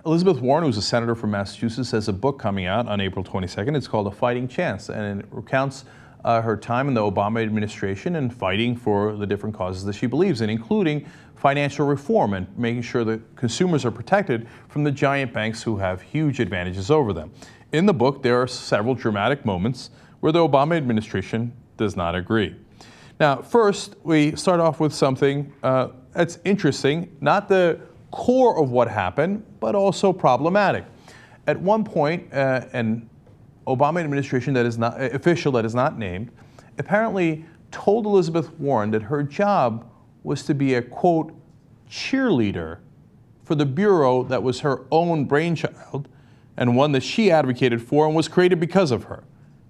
Elizabeth Warren, who's a senator from Massachusetts, has a book coming out on April 22nd. It's called A Fighting Chance, and it recounts her time in the Obama administration and fighting for the different causes that she believes in, including financial reform and making sure that consumers are protected from the giant banks who have huge advantages over them. In the book, there are several dramatic moments where the Obama administration does not agree. Now, first, we start off with something that's interesting, not the core of what happened, but also problematic. At one point, an Obama administration that is not official, that is not named, apparently told Elizabeth Warren that her job was to be a, quote, cheerleader for the bureau that was her own brainchild and one that she advocated for and was created because of her.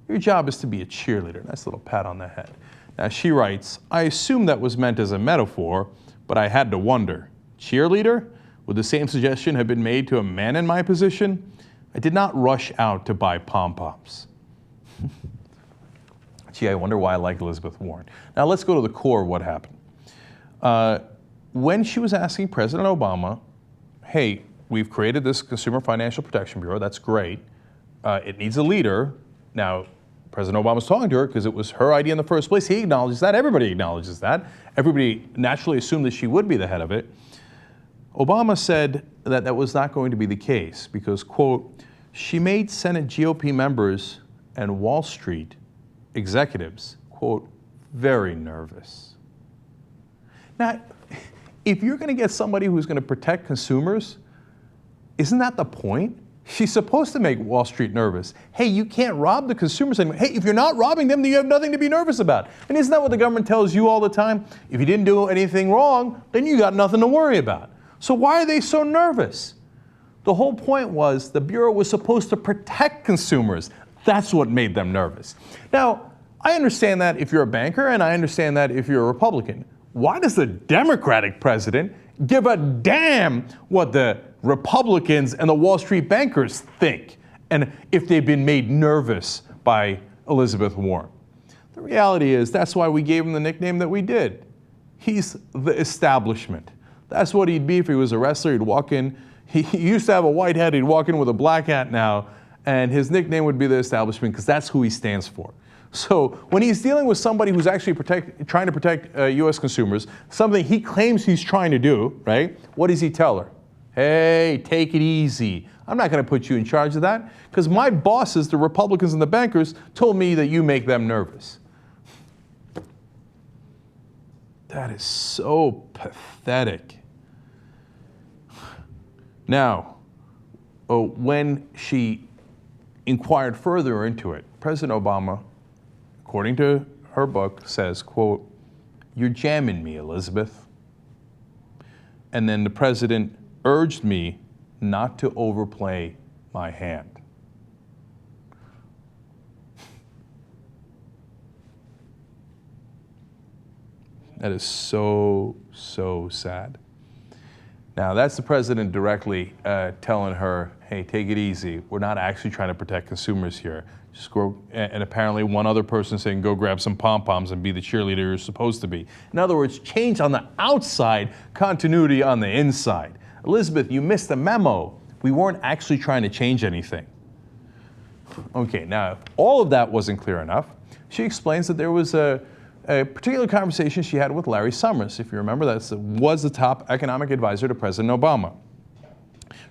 Your job is to be a cheerleader. Nice little pat on the head. Now she writes, I assume that was meant as a metaphor, but I had to wonder. Cheerleader? Would the same suggestion have been made to a man in my position? I did not rush out to buy pom-poms. Gee, I wonder why I like Elizabeth Warren. Now let's go to the core of what happened. When she was asking President Obama, hey, we've created this Consumer Financial Protection Bureau, that's great. It needs a leader. Now, President Obama was talking to her because it was her idea in the first place. He acknowledges that. Everybody acknowledges that. Everybody naturally assumed that she would be the head of it. Obama said that that was not going to be the case because, quote, she made Senate GOP members and Wall Street executives, quote, very nervous. Now, if you're going to get somebody who's going to protect consumers, isn't that the point? She's supposed to make Wall Street nervous. Hey, you can't rob the consumers anymore. Hey, if you're not robbing them, then you have nothing to be nervous about. And isn't that what the government tells you all the time? If you didn't do anything wrong, then you got nothing to worry about. So why are they so nervous? The whole point was the Bureau was supposed to protect consumers. That's what made them nervous. Now, I understand that if you're a banker, and I understand that if you're a Republican. Why does the Democratic president give a damn what the Republicans and the Wall Street bankers think, and if they've been made nervous by Elizabeth Warren? The reality is that's why we gave him the nickname that we did. He's the establishment. That's what he'd be if he was a wrestler. He'd walk in, he used to have a white hat, he'd walk in with a black hat now, and his nickname would be the establishment because that's who he stands for. So when he's dealing with somebody who's actually trying to protect U.S. consumers, something he claims he's trying to do, right? What does he tell her? Hey, take it easy. I'm not going to put you in charge of that because my bosses, the Republicans and the bankers, told me that you make them nervous. That is so pathetic. Now, when she inquired further into it, President Obama, according to her book, says, quote, you're jamming me, Elizabeth. And then the president urged me not to overplay my hand. That is so, so sad. Now, that's the president directly telling her, hey, take it easy. We're not actually trying to protect consumers here. Just go, and apparently one other person saying, go grab some pom-poms and be the cheerleader you're supposed to be. In other words, change on the outside, continuity on the inside. Elizabeth, you missed the memo. We weren't actually trying to change anything. Okay, now, all of that wasn't clear enough. She explains that there was a particular conversation she had with Larry Summers. If you remember, that was the top economic advisor to President Obama.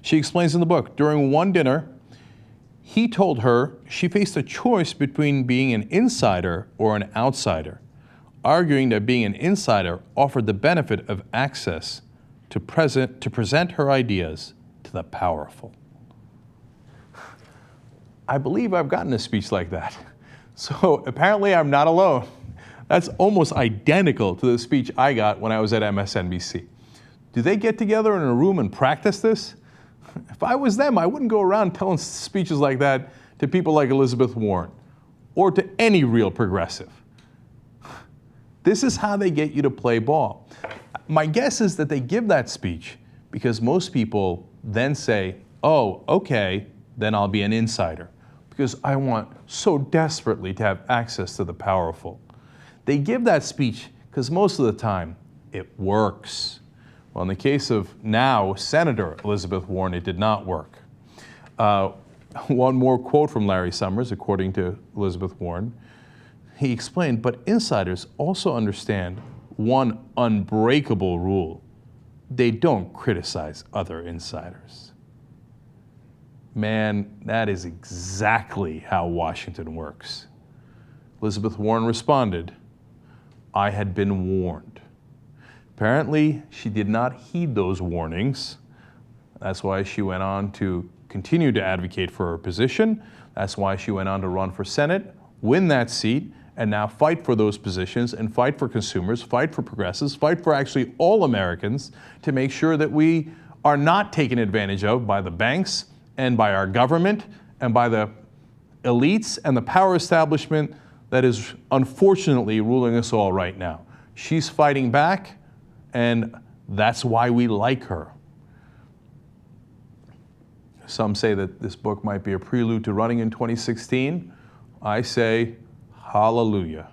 She explains in the book, during one dinner, he told her she faced a choice between being an insider or an outsider, arguing that being an insider offered the benefit of access to present her ideas to the powerful. I believe I've gotten a speech like that. So apparently I'm not alone. That's almost identical to the speech I got when I was at MSNBC. Do they get together in a room and practice this? If I was them, I wouldn't go around telling speeches like that to people like Elizabeth Warren or to any real progressive. This is how they get you to play ball. My guess is that they give that speech because most people then say, oh, okay, then I'll be an insider because I want so desperately to have access to the powerful. They give that speech because most of the time it works. Well, in the case of now Senator Elizabeth Warren, it did not work. One more quote from Larry Summers, according to Elizabeth Warren. He explained, but insiders also understand one unbreakable rule. They don't criticize other insiders. Man, that is exactly how Washington works. Elizabeth Warren responded, I had been warned. Apparently, she did not heed those warnings. That's why she went on to continue to advocate for her position. That's why she went on to run for Senate, win that seat, and now fight for those positions and fight for consumers, fight for progressives, fight for actually all Americans to make sure that we are not taken advantage of by the banks and by our government and by the elites and the power establishment that is unfortunately ruling us all right now. She's fighting back, and that's why we like her. Some say that this book might be a prelude to running in 2016. I say, hallelujah.